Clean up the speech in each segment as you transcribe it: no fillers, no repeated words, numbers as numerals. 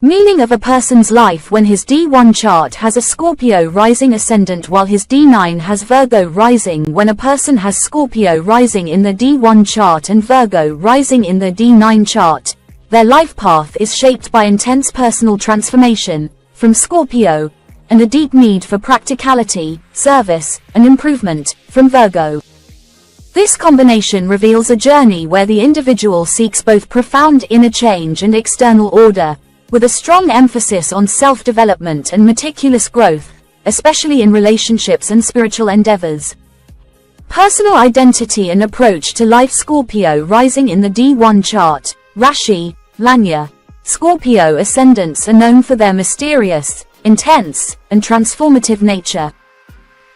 Meaning of a person's life when his D1 chart has a Scorpio rising ascendant while his D9 has Virgo rising. When a person has Scorpio rising in the D1 chart and Virgo rising in the D9 chart, their life path is shaped by intense personal transformation from Scorpio and a deep need for practicality, service, and improvement from Virgo. This combination reveals a journey where the individual seeks both profound inner change and external order, with a strong emphasis on self-development and meticulous growth, especially in relationships and spiritual endeavors. Personal identity and approach to life. Scorpio rising in the D1 chart, Rashi, Lanya. Scorpio ascendants are known for their mysterious, intense, and transformative nature.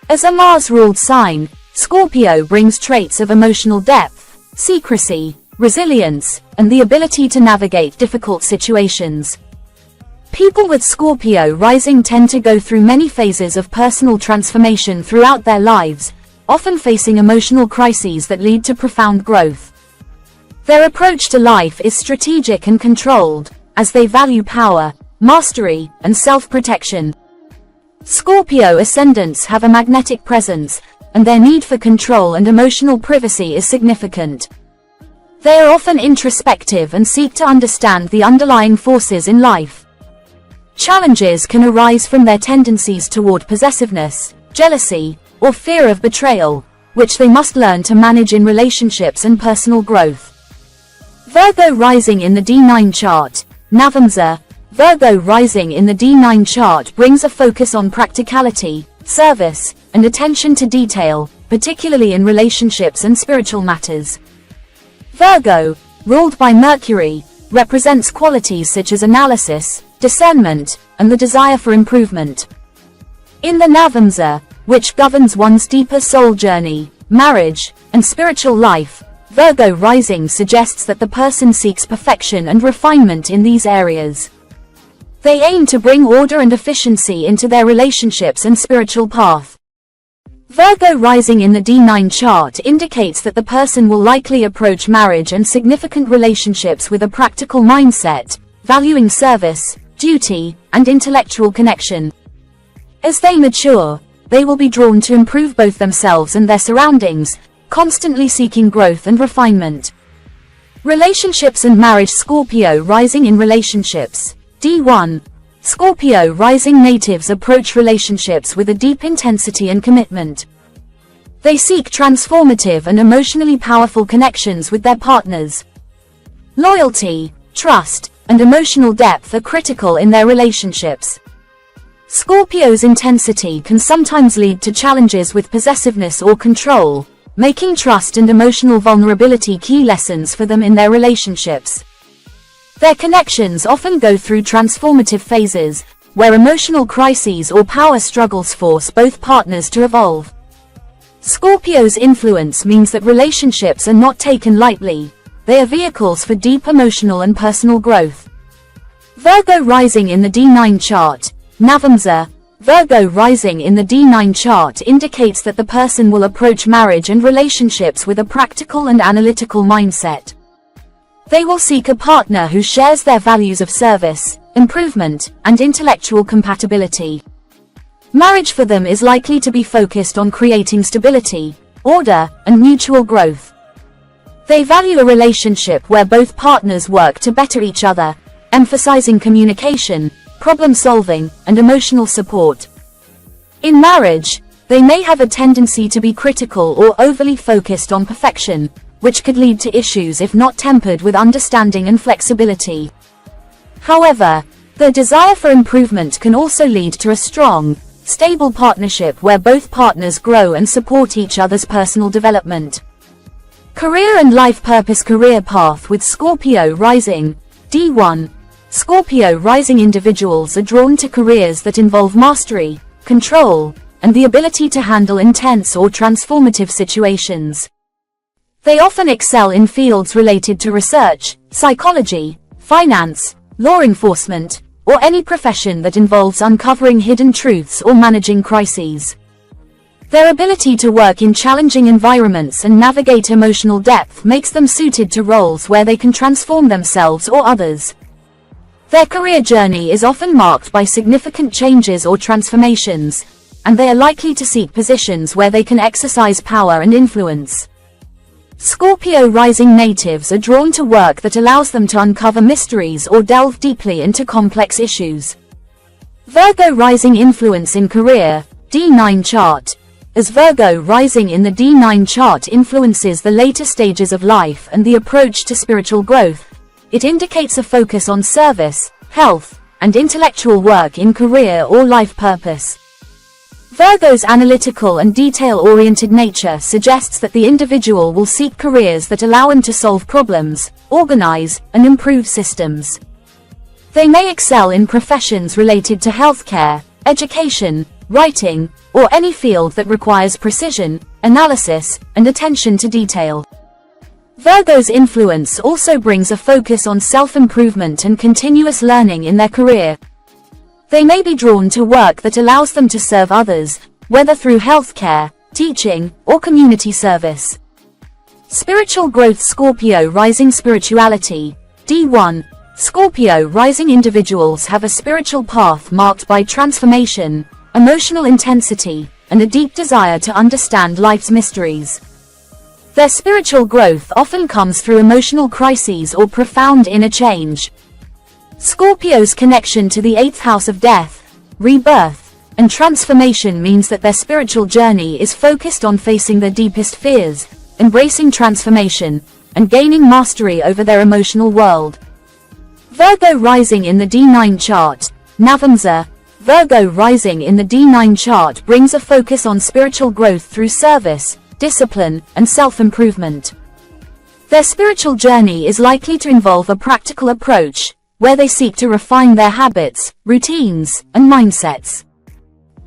As a Mars-ruled sign, Scorpio brings traits of emotional depth, secrecy, resilience, and the ability to navigate difficult situations. People with Scorpio rising tend to go through many phases of personal transformation throughout their lives, often facing emotional crises that lead to profound growth. Their approach to life is strategic and controlled, as they value power, mastery, and self-protection. Scorpio ascendants have a magnetic presence, and their need for control and emotional privacy is significant. They are often introspective and seek to understand the underlying forces in life. Challenges can arise from their tendencies toward possessiveness, jealousy, or fear of betrayal, which they must learn to manage in relationships and personal growth. Virgo rising in the D9 chart, navamsa. Virgo rising in the D9 chart brings a focus on practicality, service, and attention to detail, particularly in relationships and spiritual matters. Virgo, ruled by Mercury, represents qualities such as analysis, discernment, and the desire for improvement. In the navamsa, which governs one's deeper soul journey, marriage, and spiritual life, Virgo rising suggests that the person seeks perfection and refinement in these areas. They aim to bring order and efficiency into their relationships and spiritual path. Virgo rising in the D9 chart indicates that the person will likely approach marriage and significant relationships with a practical mindset, valuing service, duty, and intellectual connection. As they mature, they will be drawn to improve both themselves and their surroundings, constantly seeking growth and refinement. Relationships and marriage. Scorpio rising in relationships, D1. Scorpio rising natives approach relationships with a deep intensity and commitment. They seek transformative and emotionally powerful connections with their partners. Loyalty, trust, and emotional depth are critical in their relationships. Scorpio's intensity can sometimes lead to challenges with possessiveness or control, making trust and emotional vulnerability key lessons for them in their relationships. Their connections often go through transformative phases, where emotional crises or power struggles force both partners to evolve. Scorpio's influence means that relationships are not taken lightly. They are vehicles for deep emotional and personal growth. Virgo rising in the D9 chart, navamsa. Virgo rising in the D9 chart indicates that the person will approach marriage and relationships with a practical and analytical mindset. They will seek a partner who shares their values of service, improvement, and intellectual compatibility. Marriage for them is likely to be focused on creating stability, order, and mutual growth. They value a relationship where both partners work to better each other, emphasizing communication, problem-solving, and emotional support. In marriage, they may have a tendency to be critical or overly focused on perfection, which could lead to issues if not tempered with understanding and flexibility. However, the desire for improvement can also lead to a strong, stable partnership where both partners grow and support each other's personal development. Career and life purpose. Career path with Scorpio rising, D1. Scorpio rising individuals are drawn to careers that involve mastery, control, and the ability to handle intense or transformative situations. They often excel in fields related to research, psychology, finance, law enforcement, or any profession that involves uncovering hidden truths or managing crises. Their ability to work in challenging environments and navigate emotional depth makes them suited to roles where they can transform themselves or others. Their career journey is often marked by significant changes or transformations, and they are likely to seek positions where they can exercise power and influence. Scorpio rising natives are drawn to work that allows them to uncover mysteries or delve deeply into complex issues. Virgo rising influence in career, D9 chart. As Virgo rising in the D9 chart influences the later stages of life and the approach to spiritual growth, it indicates a focus on service, health, and intellectual work in career or life purpose. Virgo's analytical and detail-oriented nature suggests that the individual will seek careers that allow him to solve problems, organize, and improve systems. They may excel in professions related to healthcare, education, writing, or any field that requires precision, analysis, and attention to detail. Virgo's influence also brings a focus on self-improvement and continuous learning in their career. They may be drawn to work that allows them to serve others, whether through healthcare, teaching, or community service. Spiritual growth Scorpio rising spirituality, D1. Scorpio rising individuals have a spiritual path marked by transformation, emotional intensity, and a deep desire to understand life's mysteries. Their spiritual growth often comes through emotional crises or profound inner change. Scorpio's connection to the 8th house of death, rebirth, and transformation means that their spiritual journey is focused on facing their deepest fears, embracing transformation, and gaining mastery over their emotional world. Virgo rising in the D9 chart, navamsa. Virgo rising in the D9 chart brings a focus on spiritual growth through service, discipline, and self-improvement. Their spiritual journey is likely to involve a practical approach, where they seek to refine their habits, routines, and mindsets.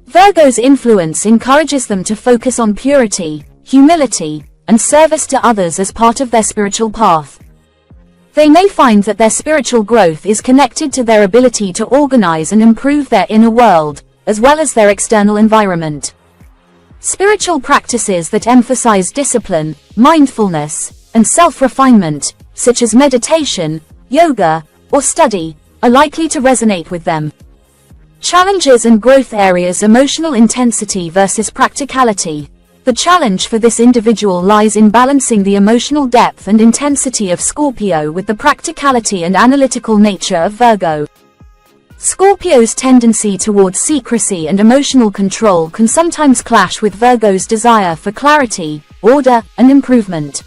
Virgo's influence encourages them to focus on purity, humility, and service to others as part of their spiritual path. They may find that their spiritual growth is connected to their ability to organize and improve their inner world, as well as their external environment. Spiritual practices that emphasize discipline, mindfulness, and self-refinement, such as meditation, yoga, or study, are likely to resonate with them. Challenges and growth areas emotional intensity versus practicality. The challenge for this individual lies in balancing the emotional depth and intensity of Scorpio with the practicality and analytical nature of Virgo. Scorpio's tendency towards secrecy and emotional control can sometimes clash with Virgo's desire for clarity, order, and improvement.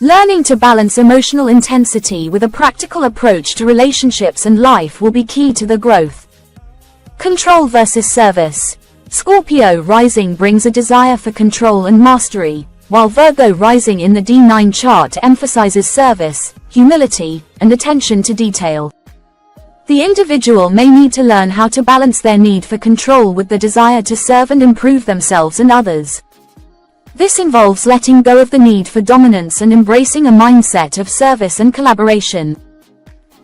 Learning to balance emotional intensity with a practical approach to relationships and life will be key to the growth. Control versus service. Scorpio rising brings a desire for control and mastery, while Virgo rising in the D9 chart emphasizes service, humility, and attention to detail. The individual may need to learn how to balance their need for control with the desire to serve and improve themselves and others. This involves letting go of the need for dominance and embracing a mindset of service and collaboration.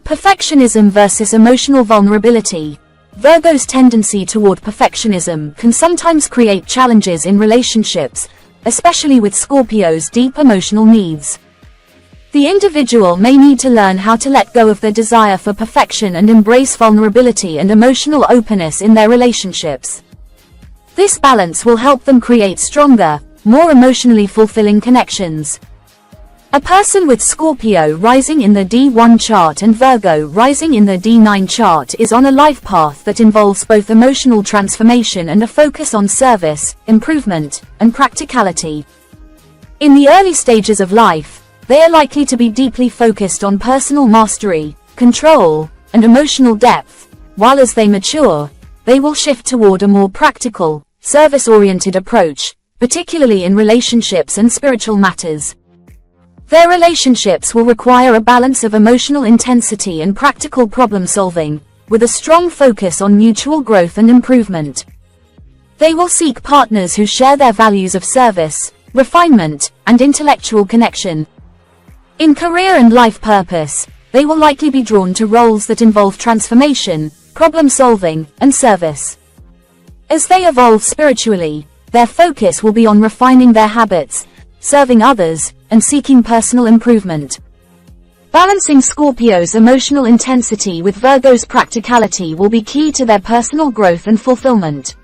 Perfectionism versus emotional vulnerability. Virgo's tendency toward perfectionism can sometimes create challenges in relationships, especially with Scorpio's deep emotional needs. The individual may need to learn how to let go of their desire for perfection and embrace vulnerability and emotional openness in their relationships. This balance will help them create stronger, more emotionally fulfilling connections. A person with Scorpio rising in the D1 chart and Virgo rising in the D9 chart is on a life path that involves both emotional transformation and a focus on service, improvement, and practicality. In the early stages of life, they are likely to be deeply focused on personal mastery, control, and emotional depth, while as they mature, they will shift toward a more practical, service-oriented approach, particularly in relationships and spiritual matters. Their relationships will require a balance of emotional intensity and practical problem-solving, with a strong focus on mutual growth and improvement. They will seek partners who share their values of service, refinement, and intellectual connection. In career and life purpose, they will likely be drawn to roles that involve transformation, problem-solving, and service. As they evolve spiritually, their focus will be on refining their habits, serving others, and seeking personal improvement. Balancing Scorpio's emotional intensity with Virgo's practicality will be key to their personal growth and fulfillment.